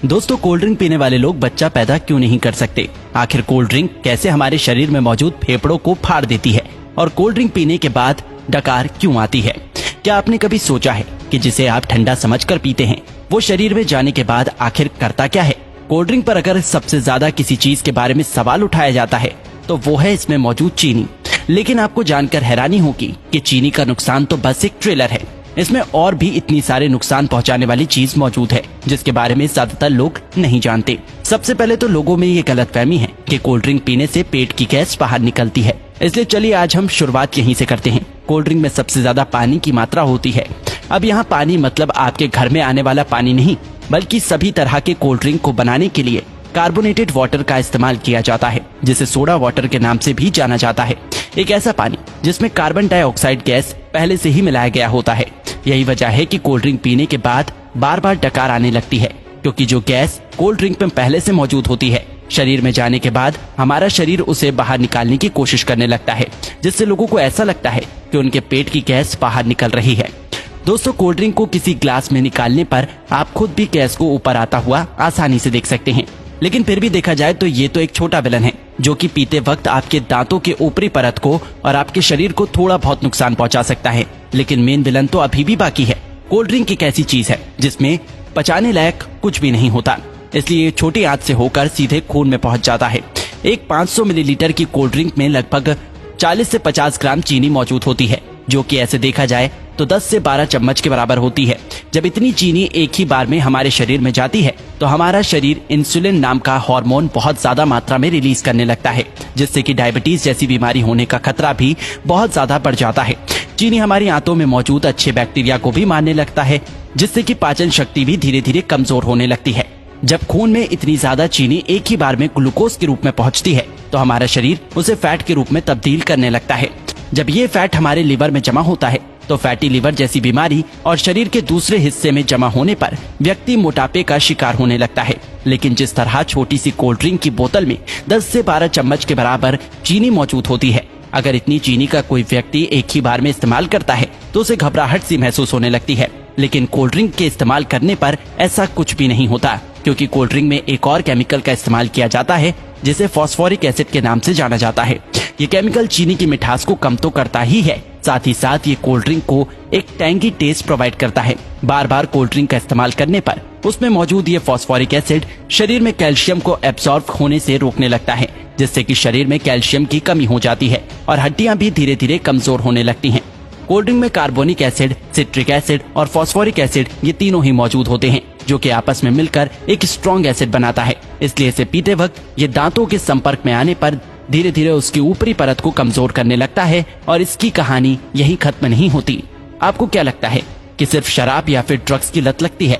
दोस्तों, cold drink पीने वाले लोग बच्चा पैदा क्यों नहीं कर सकते? आखिर कोल्ड ड्रिंक कैसे हमारे शरीर में मौजूद फेफड़ों को फाड़ देती है और कोल्ड ड्रिंक पीने के बाद डकार क्यों आती है? क्या आपने कभी सोचा है कि जिसे आप ठंडा समझकर पीते हैं वो शरीर में जाने के बाद आखिर करता क्या है? कोल्ड ड्रिंक पर अगर सबसे ज्यादा किसी चीज के बारे में सवाल उठाया जाता है तो वो है इसमें मौजूद चीनी। लेकिन आपको जानकर हैरानी होगी कि चीनी का नुकसान तो बस एक ट्रेलर है। इसमें और भी इतनी सारे नुकसान पहुंचाने वाली चीज मौजूद है जिसके बारे में ज्यादातर लोग नहीं जानते। सबसे पहले तो लोगों में ये गलतफहमी है कि कोल्ड ड्रिंक पीने से पेट की गैस बाहर निकलती है। इसलिए चलिए आज हम शुरुआत यहीं से करते हैं। कोल्ड ड्रिंक में सबसे ज्यादा पानी की मात्रा होती है। अब यहाँ पानी मतलब आपके घर में आने वाला पानी नहीं, बल्कि सभी तरह के कोल्ड ड्रिंक को बनाने के लिए कार्बोनेटेड वाटर का इस्तेमाल किया जाता है, जिसे सोडा वाटर के नाम से भी जाना जाता है। एक ऐसा पानी जिसमें कार्बन डाइऑक्साइड गैस पहले से ही मिलाया गया होता है। यही वजह है कि कोल्ड ड्रिंक पीने के बाद बार बार डकार आने लगती है, क्योंकि जो गैस कोल्ड ड्रिंक में पहले से मौजूद होती है शरीर में जाने के बाद हमारा शरीर उसे बाहर निकालने की कोशिश करने लगता है, जिससे लोगों को ऐसा लगता है कि उनके पेट की गैस बाहर निकल रही है। दोस्तों, कोल्ड ड्रिंक को किसी ग्लास में निकालने पर आप खुद भी गैस को ऊपर आता हुआ आसानी से देख सकते हैं। लेकिन फिर भी देखा जाए तो ये तो एक छोटा विलन है जो कि पीते वक्त आपके दांतों के ऊपरी परत को और आपके शरीर को थोड़ा बहुत नुकसान पहुंचा सकता है। लेकिन मेन विलन तो अभी भी बाकी है। कोल्ड ड्रिंक एक ऐसी चीज है जिसमें पचाने लायक कुछ भी नहीं होता, इसलिए छोटी आंच से होकर सीधे खून में पहुंच जाता है। एक 500 मिलीलीटर की कोल्ड ड्रिंक में लगभग 40 से 50 ग्राम चीनी मौजूद होती है, जो कि ऐसे देखा जाए तो 10 से 12 चम्मच के बराबर होती है। जब इतनी चीनी एक ही बार में हमारे शरीर में जाती है तो हमारा शरीर इंसुलिन नाम का हार्मोन बहुत ज्यादा मात्रा में रिलीज करने लगता है, जिससे कि डायबिटीज जैसी बीमारी होने का खतरा भी बहुत ज्यादा बढ़ जाता है। चीनी हमारी आंतों में मौजूद अच्छे बैक्टीरिया को भी मारने लगता है, जिससे कि पाचन शक्ति भी धीरे धीरे कमजोर होने लगती है। जब खून में इतनी ज्यादा चीनी एक ही बार में ग्लूकोज के रूप में पहुंचती है तो हमारा शरीर उसे फैट के रूप में तब्दील करने लगता है। जब ये फैट हमारे लिवर में जमा होता है तो फैटी लिवर जैसी बीमारी और शरीर के दूसरे हिस्से में जमा होने पर व्यक्ति मोटापे का शिकार होने लगता है। लेकिन जिस तरह छोटी सी कोल्ड ड्रिंक की बोतल में 10 से 12 चम्मच के बराबर चीनी मौजूद होती है, अगर इतनी चीनी का कोई व्यक्ति एक ही बार में इस्तेमाल करता है तो उसे घबराहट सी महसूस होने लगती है। लेकिन कोल्ड ड्रिंक के इस्तेमाल करने पर ऐसा कुछ भी नहीं होता, क्योंकि कोल्ड ड्रिंक में एक और केमिकल का इस्तेमाल किया जाता है जिसे फॉस्फोरिक एसिड के नाम से जाना जाता है। ये केमिकल चीनी की मिठास को कम तो करता ही है, साथ ही साथ ये कोल्ड ड्रिंक को एक टैंगी टेस्ट प्रोवाइड करता है। बार बार कोल्ड ड्रिंक का इस्तेमाल करने पर उसमें मौजूद ये फॉस्फोरिक एसिड शरीर में कैल्शियम को एब्सॉर्ब होने से रोकने लगता है, जिससे कि शरीर में कैल्शियम की कमी हो जाती है और हड्डियां भी धीरे धीरे कमजोर होने लगती हैं। कोल्ड ड्रिंक में कार्बोनिक एसिड, सिट्रिक एसिड और फॉस्फोरिक एसिड ये तीनों ही मौजूद होते हैं, जो कि आपस में मिलकर एक स्ट्रॉन्ग एसिड बनाता है। इसलिए इसे पीते वक्त ये दांतों के संपर्क में आने पर धीरे धीरे उसकी ऊपरी परत को कमजोर करने लगता है और इसकी कहानी यही खत्म नहीं होती। आपको क्या लगता है कि सिर्फ शराब या फिर ड्रग्स की लत लगती है?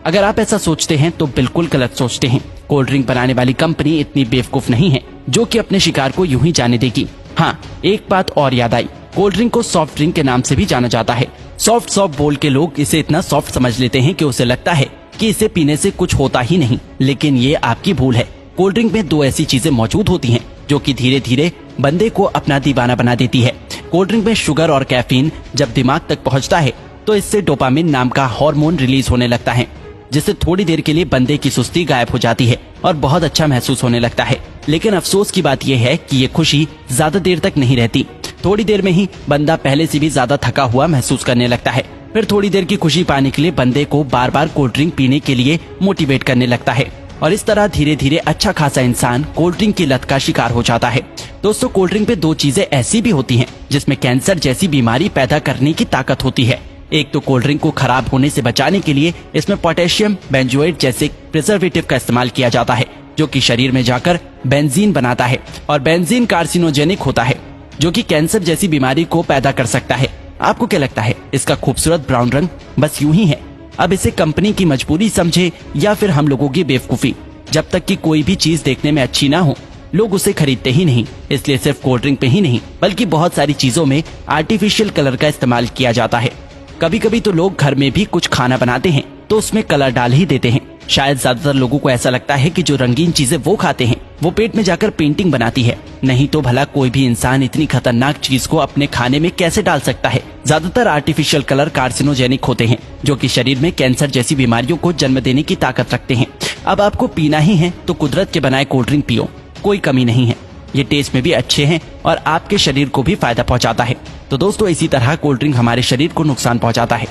अगर आप ऐसा सोचते हैं तो बिल्कुल गलत सोचते हैं। कोल्ड ड्रिंक बनाने वाली कंपनी इतनी बेवकूफ नहीं है जो कि अपने शिकार को यूं ही जाने देगी। हाँ, एक बात और याद आई, कोल्ड ड्रिंक को सॉफ्ट ड्रिंक के नाम से भी जाना जाता है। सॉफ्ट बोल के लोग इसे इतना सॉफ्ट समझ लेते हैं कि उसे लगता है कि इसे पीने से कुछ होता ही नहीं, लेकिन ये आपकी भूल है। कोल्ड ड्रिंक में दो ऐसी चीजें मौजूद होती हैं जो कि धीरे धीरे बंदे को अपना दीवाना बना देती है। कोल्ड ड्रिंक में शुगर और कैफीन जब दिमाग तक पहुंचता है तो इससे डोपामिन नाम का हार्मोन रिलीज होने लगता है, जिससे थोड़ी देर के लिए बंदे की सुस्ती गायब हो जाती है और बहुत अच्छा महसूस होने लगता है। लेकिन अफसोस की बात यह है कि ये खुशी ज्यादा देर तक नहीं रहती। थोड़ी देर में ही बंदा पहले से भी ज्यादा थका हुआ महसूस करने लगता है। फिर थोड़ी देर की खुशी पाने के लिए बंदे को बार बार कोल्ड ड्रिंक पीने के लिए मोटिवेट करने लगता है और इस तरह धीरे धीरे अच्छा खासा इंसान कोल्ड ड्रिंक की लत का शिकार हो जाता है। दोस्तों, कोल्ड ड्रिंक पे दो चीजें ऐसी भी होती हैं जिसमें कैंसर जैसी बीमारी पैदा करने की ताकत होती है। एक तो कोल्ड ड्रिंक को खराब होने से बचाने के लिए इसमें पोटेशियम बेंजोएट जैसे प्रिजर्वेटिव का इस्तेमाल किया जाता है, जो कि शरीर में जाकर बेंजीन बनाता है और बेंजीन कार्सिनोजेनिक होता है, जो कि कैंसर जैसी बीमारी को पैदा कर सकता है। आपको क्या लगता है इसका खूबसूरत ब्राउन रंग बस यूं ही है? अब इसे कंपनी की मजबूरी समझे या फिर हम लोगों की बेवकूफी? जब तक कि कोई भी चीज देखने में अच्छी ना हो लोग उसे खरीदते ही नहीं। इसलिए सिर्फ कोल्ड ड्रिंक पे ही नहीं बल्कि बहुत सारी चीजों में आर्टिफिशियल कलर का इस्तेमाल किया जाता है। कभी कभी तो लोग घर में भी कुछ खाना बनाते हैं तो उसमें कलर डाल ही देते हैं। शायद ज्यादातर लोगों को ऐसा लगता है कि जो रंगीन चीजें वो खाते हैं वो पेट में जाकर पेंटिंग बनाती है। नहीं तो भला कोई भी इंसान इतनी खतरनाक चीज को अपने खाने में कैसे डाल सकता है? ज्यादातर आर्टिफिशियल कलर कार्सिनोजेनिक होते हैं, जो कि शरीर में कैंसर जैसी बीमारियों को जन्म देने की ताकत रखते हैं। अब आपको पीना ही है तो कुदरत के बनाए कोल्ड ड्रिंक पियो, कोई कमी नहीं है। ये टेस्ट में भी अच्छे हैं और आपके शरीर को भी फायदा पहुंचाता है। तो दोस्तों इसी तरह कोल्ड ड्रिंक हमारे शरीर को नुकसान पहुंचाता है।